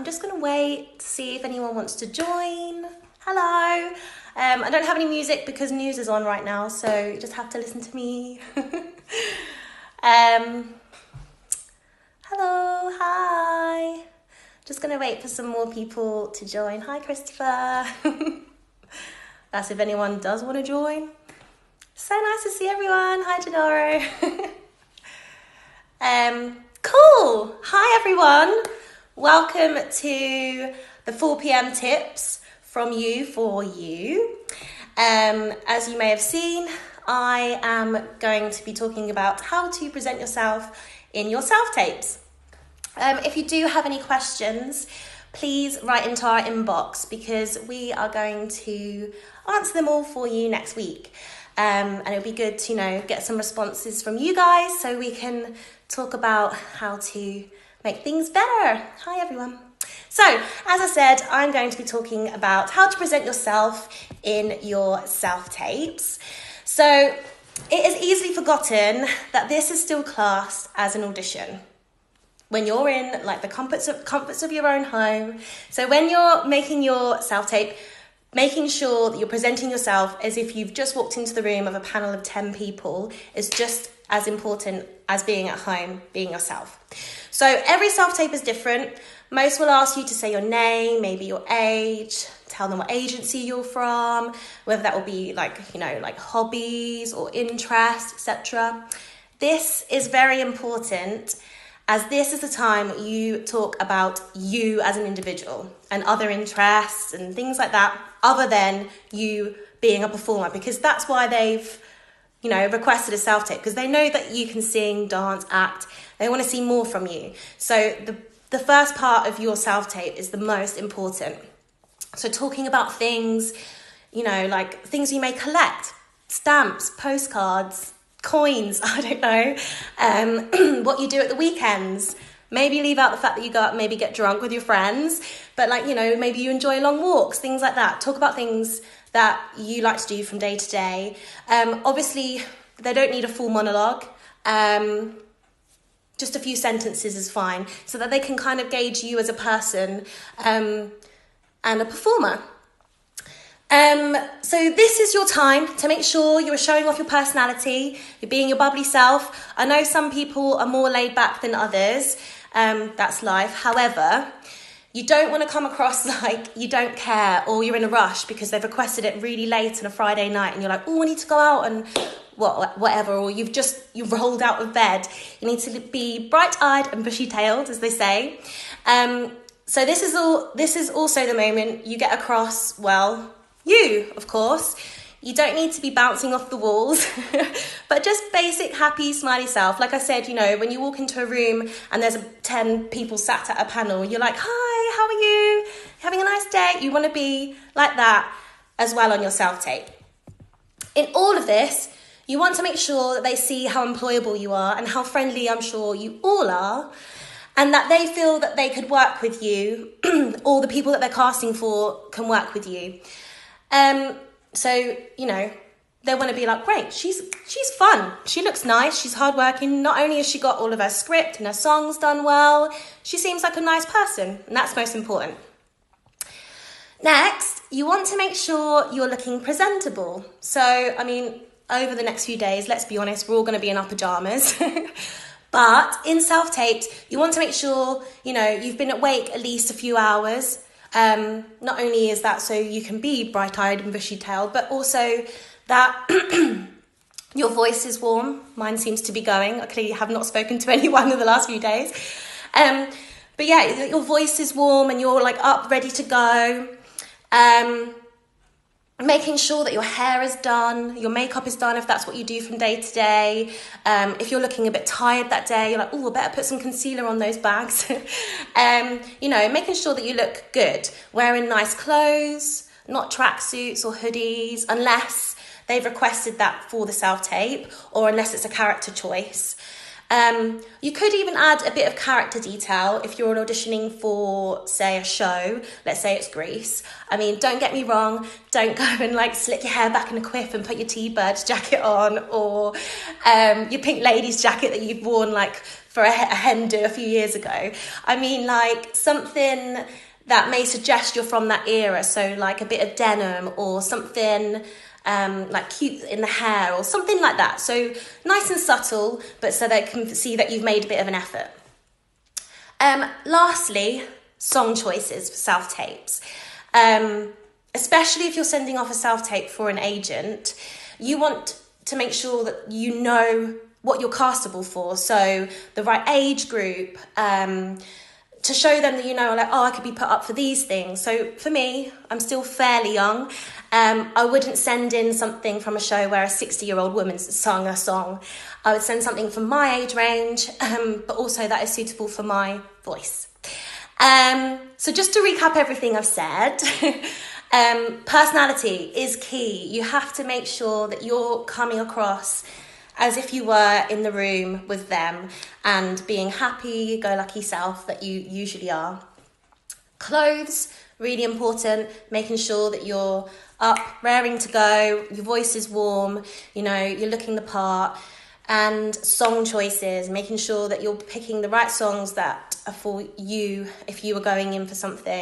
I'm just gonna wait to see if anyone wants to join. Hello. I don't have any music because news is on right now, so you just have to listen to me. Hello, hi. Just gonna wait for some more people to join. Hi, Christopher. That's if anyone does want to join. So nice to see everyone. Hi, Janoro. Cool. Hi, everyone. Welcome to the 4 p.m. tips from you for you. As you may have seen, I am going to be talking about how to present yourself in your self-tapes. If you do have any questions, please write into our inbox because we are going to answer them all for you next week. And it'll be good to, get some responses from you guys so we can talk about how to make things better. Hi, everyone. So, as I said, I'm going to be talking about how to present yourself in your self-tapes. So, it is easily forgotten that this is still classed as an audition. When you're in the comforts of your own home. So when you're making your self-tape, making sure that you're presenting yourself as if you've just walked into the room of a panel of 10 people is just as important as being at home, being yourself. So every self-tape is different. Most will ask you to say your name, maybe your age, tell them what agency you're from, whether that will be like hobbies or interests, etc. This is very important as this is the time you talk about you as an individual and other interests and things like that, other than you being a performer, because that's why they've, requested a self-tape, because they know that you can sing, dance, act. They want to see more from you. So the first part of your self-tape is the most important. So talking about things, like things you may collect, stamps, postcards, coins, I don't know, what you do at the weekends. Maybe leave out the fact that you go out and maybe get drunk with your friends, but maybe you enjoy long walks, things like that. Talk about things that you like to do from day to day. Obviously, they don't need a full monologue. Just a few sentences is fine, so that they can kind of gauge you as a person and a performer. So this is your time to make sure you're showing off your personality, you're being your bubbly self. I know some people are more laid back than others. That's life. However, you don't want to come across like you don't care or you're in a rush because they've requested it really late on a Friday night and you're like, oh, I need to go out and whatever, or you've rolled out of bed. You need to be bright-eyed and bushy-tailed, as they say. So this is also the moment you get across, you, of course. You don't need to be bouncing off the walls, but just basic, happy, smiley self. Like I said, when you walk into a room and there's 10 people sat at a panel, you're like, hi, how are you? Having a nice day? You want to be like that as well on your self-tape. In all of this, you want to make sure that they see how employable you are and how friendly I'm sure you all are, and that they feel that they could work with you or the people that they're casting for can work with you. So, they want to be like, great, she's fun. She looks nice. She's hardworking. Not only has she got all of her script and her songs done well, she seems like a nice person. And that's most important. Next, you want to make sure you're looking presentable. So, over the next few days, let's be honest, we're all going to be in our pajamas. But in self-tapes, you want to make sure, you've been awake at least a few hours. Not only is that so you can be bright-eyed and bushy-tailed, but also that your voice is warm. Mine seems to be going. I clearly have not spoken to anyone in the last few days. But yeah, your voice is warm and you're up, ready to go. Making sure that your hair is done, your makeup is done if that's what you do from day to day. If you're looking a bit tired that day, you're like, oh, I better put some concealer on those bags. Making sure that you look good. Wearing nice clothes, not tracksuits or hoodies, unless they've requested that for the self-tape or unless it's a character choice. You could even add a bit of character detail if you're auditioning for, say, a show. Let's say it's Grease. I mean, don't get me wrong, don't go and like slick your hair back in a quiff and put your T-Birds jacket on, or your pink ladies jacket that you've worn like for a hen do a few years ago. I mean, like something that may suggest you're from that era, so like a bit of denim or something like cute in the hair or something like that. So nice and subtle, but so they can see that you've made a bit of an effort. Lastly, song choices for self-tapes. Especially if you're sending off a self-tape for an agent, you want to make sure that you know what you're castable for. So the right age group, to show them that, you know, like, oh, I could be put up for these things. So for me, I'm still fairly young. I wouldn't send in something from a show where a 60-year-old woman sung a song. I would send something from my age range, but also that is suitable for my voice. So just to recap everything I've said, personality is key. You have to make sure that you're coming across as if you were in the room with them and being happy, go lucky self that you usually are. Clothes, really important, making sure that you're up, raring to go, your voice is warm, you know, you're looking the part. And song choices, making sure that you're picking the right songs that are for you if you were going in for something.